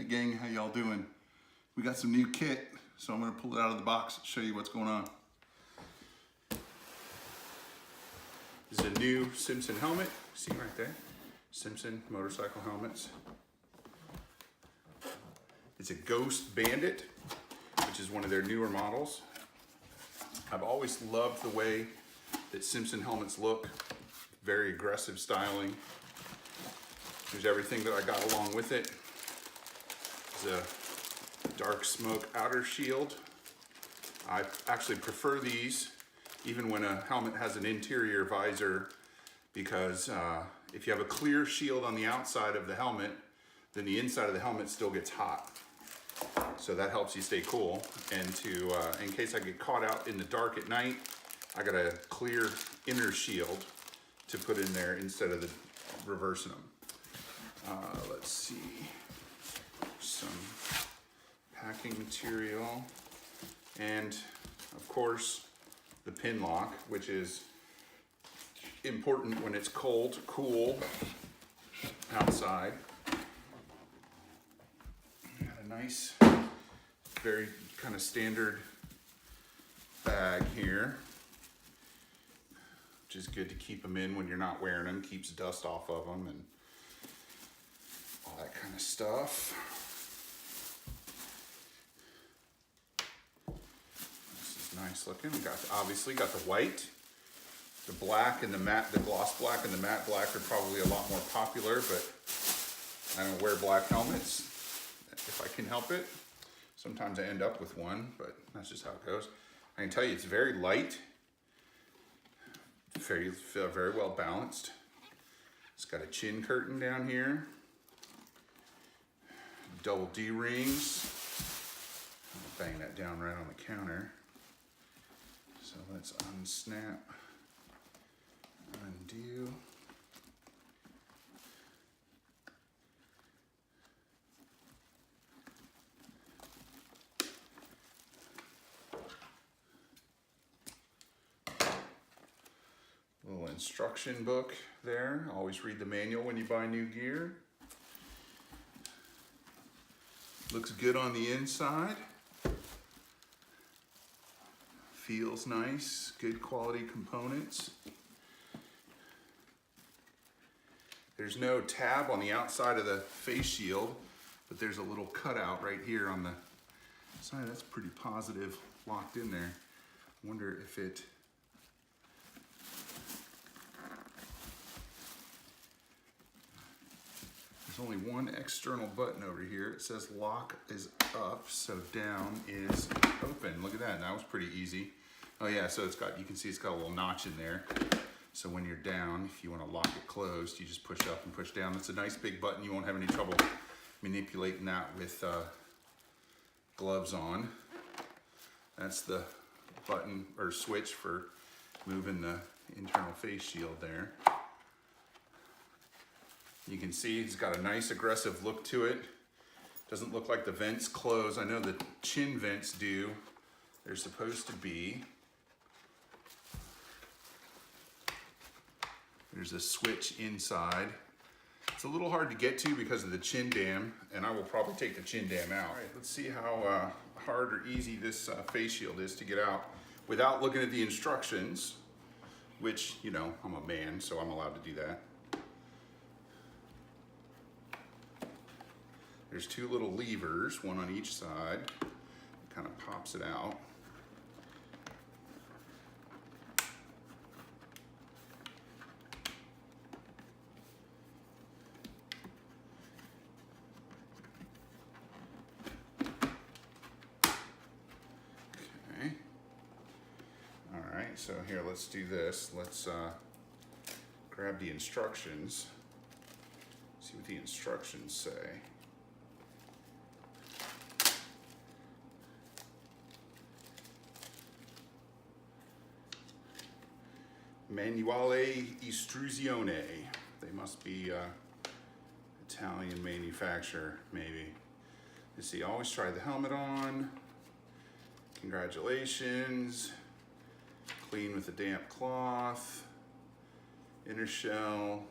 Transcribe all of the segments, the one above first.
gang, how y'all doing? We got some new kit, so I'm gonna pull it out of the box and show you what's going on. This is a new Simpson helmet, see right there? Simpson motorcycle helmets. It's a Ghost Bandit, which is one of their newer models. I've always loved the way that Simpson helmets look. Very aggressive styling. Here's everything that I got along with it. It's a dark smoke outer shield. I actually prefer these even when a helmet has an interior visor, because if you have a clear shield on the outside of the helmet, then the inside of the helmet still gets hot. So that helps you stay cool. And to in case I get caught out in the dark at night, I got a clear inner shield to put in there instead of the reversing them. Let's see, some packing material, and of course the Pinlock, which is important when it's cold, cool outside. Got a nice, very kind of standard bag here, which is good to keep them in when you're not wearing them, keeps dust off of them and all that kind of stuff. This is nice looking. We got, obviously got the white, the black and the matte, the gloss black and the matte black are probably a lot more popular, but I don't wear black helmets if I can help it. Sometimes I end up with one, but that's just how it goes. I can tell you it's very light, very well balanced. It's got a chin curtain down here, double D rings. I'll bang that down right on the counter. So let's unsnap, undo. Little instruction book there. Always read the manual when you buy new gear. Looks good on the inside. Feels nice, good quality components. There's no tab on the outside of the face shield, but there's a little cutout right here on the side. That's pretty positive, locked in there. I wonder if it, there's only one external button over here. It says lock is up, so down is open. Look at that, that was pretty easy. Oh yeah, so it's got, you can see it's got a little notch in there. So when you're down, if you want to lock it closed, you just push up and push down. It's a nice big button. You won't have any trouble manipulating that with gloves on. That's the button or switch for moving the internal face shield there. You can see it's got a nice aggressive look to it. Doesn't look like the vents close. I know the chin vents do. They're supposed to be. There's a switch inside. It's a little hard to get to because of the chin dam, and I will probably take the chin dam out. All right, let's see how hard or easy this face shield is to get out without looking at the instructions, which, you know, I'm a man, so I'm allowed to do that. There's two little levers, one on each side. It kind of pops it out. Okay. All right, so here, let's do this. Let's grab the instructions. See what the instructions say. Manuale Istruzione. They must be Italian manufacturer, maybe. You see, always try the helmet on. Congratulations. Clean with a damp cloth. Inner shell.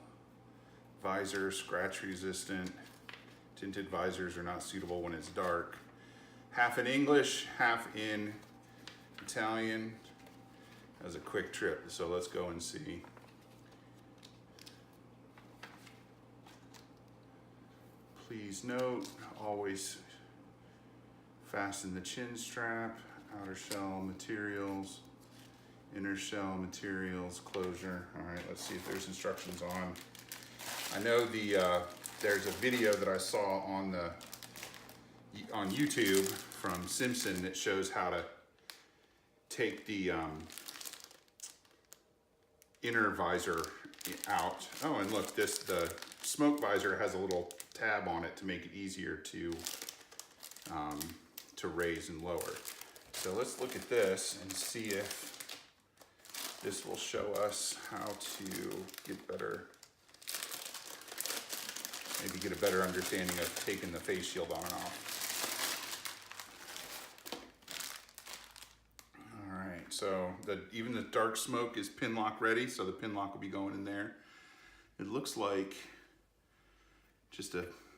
Visor, scratch resistant. Tinted visors are not suitable when it's dark. Half in English, half in Italian. That was a quick trip, so let's go and see. Please note, always fasten the chin strap, outer shell materials, inner shell materials, closure. All right, let's see if there's instructions on. I know there's a video that I saw on YouTube from Simpson that shows how to take the inner visor out. Oh, and look, the smoke visor has a little tab on it to make it easier to raise and lower. So let's look at this and see if this will show us how to maybe get a better understanding of taking the face shield on and off. All right, so even the dark smoke is Pinlock ready, so the Pinlock will be going in there. It looks like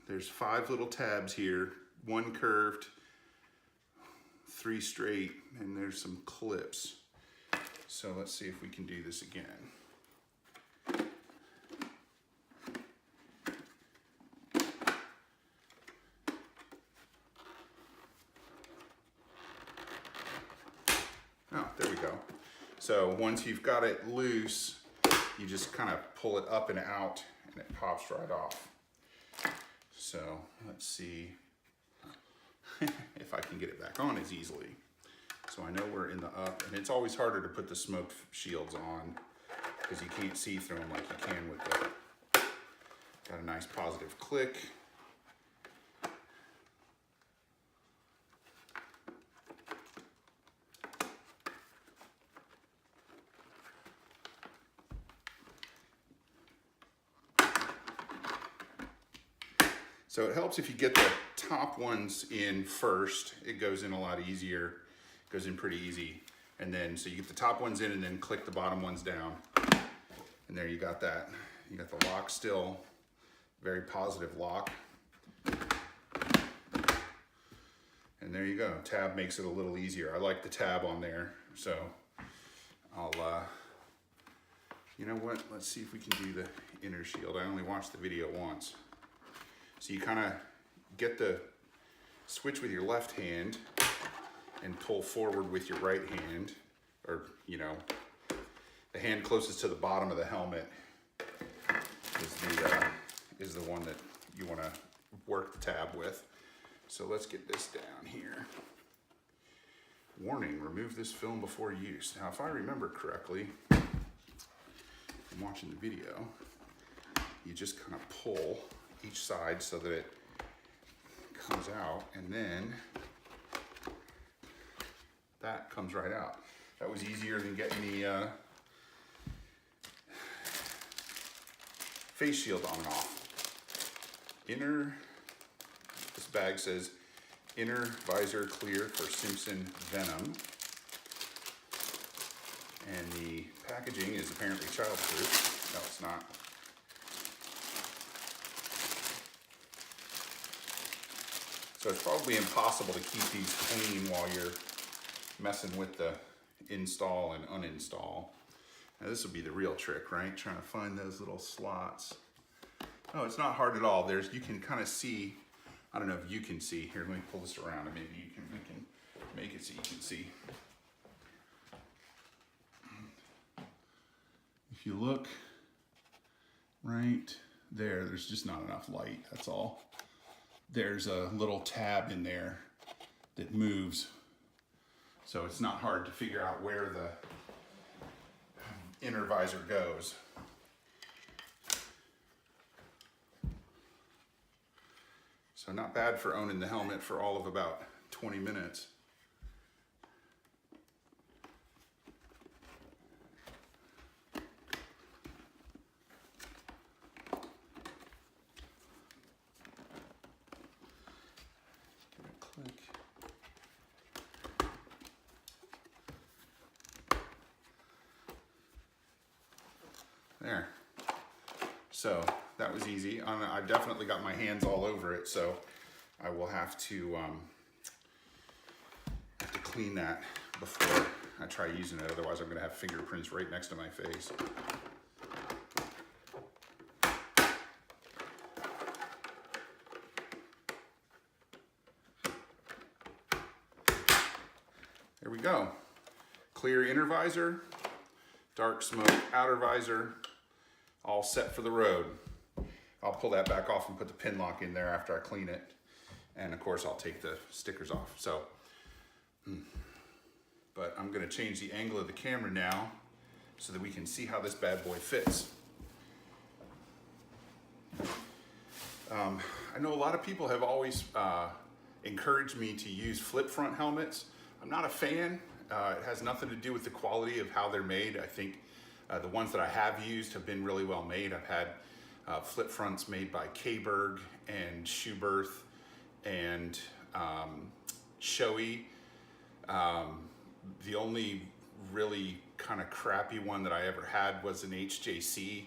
there's 5 little tabs here, 1 curved, 3 straight, and there's some clips. So let's see if we can do this again. Oh, there we go. So once you've got it loose, you just kind of pull it up and out and it pops right off. So let's see if I can get it back on as easily. So I know we're in the up, and it's always harder to put the smoke shields on because you can't see through them like you can with the, got a nice positive click. So it helps if you get the top ones in first. It goes in a lot easier, goes in pretty easy. And then, so you get the top ones in and then click the bottom ones down. And there you got that. You got the lock still, very positive lock. And there you go, tab makes it a little easier. I like the tab on there. So I'll, you know what? Let's see if we can do the inner shield. I only watched the video once. So you kind of get the switch with your left hand and pull forward with your right hand, or the hand closest to the bottom of the helmet is the one that you want to work the tab with. So let's get this down here. Warning, remove this film before use. Now, if I remember correctly, I'm watching the video, you just kind of pull each side so that it comes out, and then that comes right out. That was easier than getting the face shield on and off. This bag says inner visor clear for Simpson Venom, and the packaging is apparently childproof. No, it's not. So it's probably impossible to keep these clean while you're messing with the install and uninstall. Now this will be the real trick, right? Trying to find those little slots. Oh, it's not hard at all. You can kind of see, I don't know if you can see. Here, let me pull this around and maybe we can make it so you can see. If you look right there, there's just not enough light, that's all. There's a little tab in there that moves. So it's not hard to figure out where the inner visor goes. So not bad for owning the helmet for all of about 20 minutes. There. So that that was easy. I definitely got my hands all over it, so I will have to clean that before I try using it. Otherwise, I'm going to have fingerprints right next to my face. There we go. Clear inner visor, dark smoke outer visor, all set for the road. I'll pull that back off and put the Pinlock in there after I clean it. And of course I'll take the stickers off. So, but I'm gonna change the angle of the camera now so that we can see how this bad boy fits. I know a lot of people have always encouraged me to use flip front helmets. I'm not a fan. It has nothing to do with the quality of how they're made. I think the ones that I have used have been really well made. I've had flip fronts made by K-Berg and Schuberth and Shoei. The only really kind of crappy one that I ever had was an HJC,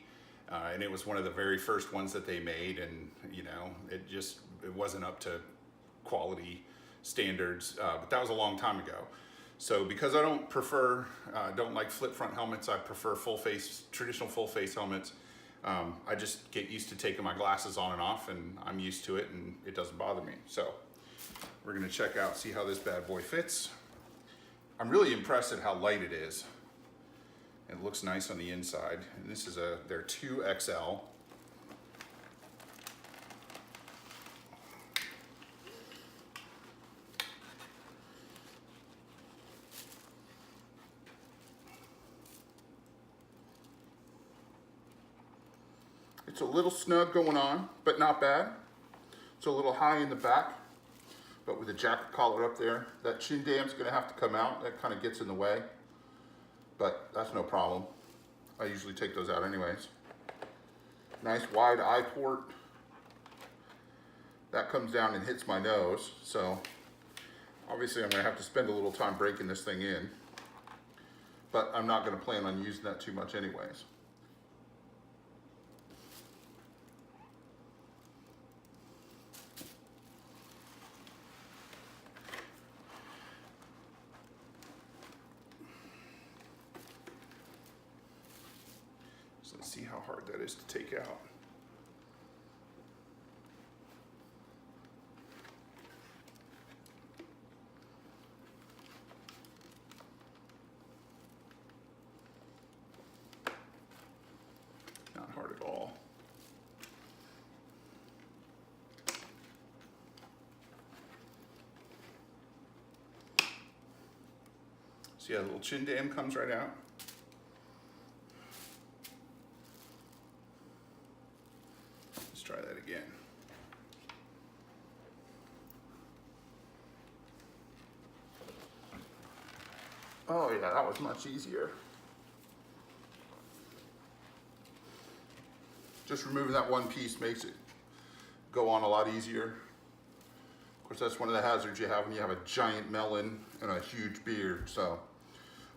and it was one of the very first ones that they made, and you know, it wasn't up to quality standards, but that was a long time ago. So because I don't like flip front helmets, I prefer traditional full face helmets. I just get used to taking my glasses on and off, and I'm used to it, and it doesn't bother me. So we're gonna check out, see how this bad boy fits. I'm really impressed at how light it is. It looks nice on the inside. And this is their 2XL. It's a little snug going on, but not bad. It's a little high in the back, but with the jacket collar up there, that chin dam's gonna have to come out. That kind of gets in the way, but that's no problem. I usually take those out anyways. Nice wide eye port. That comes down and hits my nose, so obviously I'm gonna have to spend a little time breaking this thing in, but I'm not gonna plan on using that too much anyways. Let's see how hard that is to take out. Not hard at all. See how the little chin dam comes right out? Try that again. Oh yeah, that was much easier. Just removing that one piece makes it go on a lot easier. Of course, that's one of the hazards you have when you have a giant melon and a huge beard. So,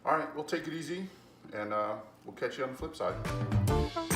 all right, we'll take it easy, and we'll catch you on the flip side.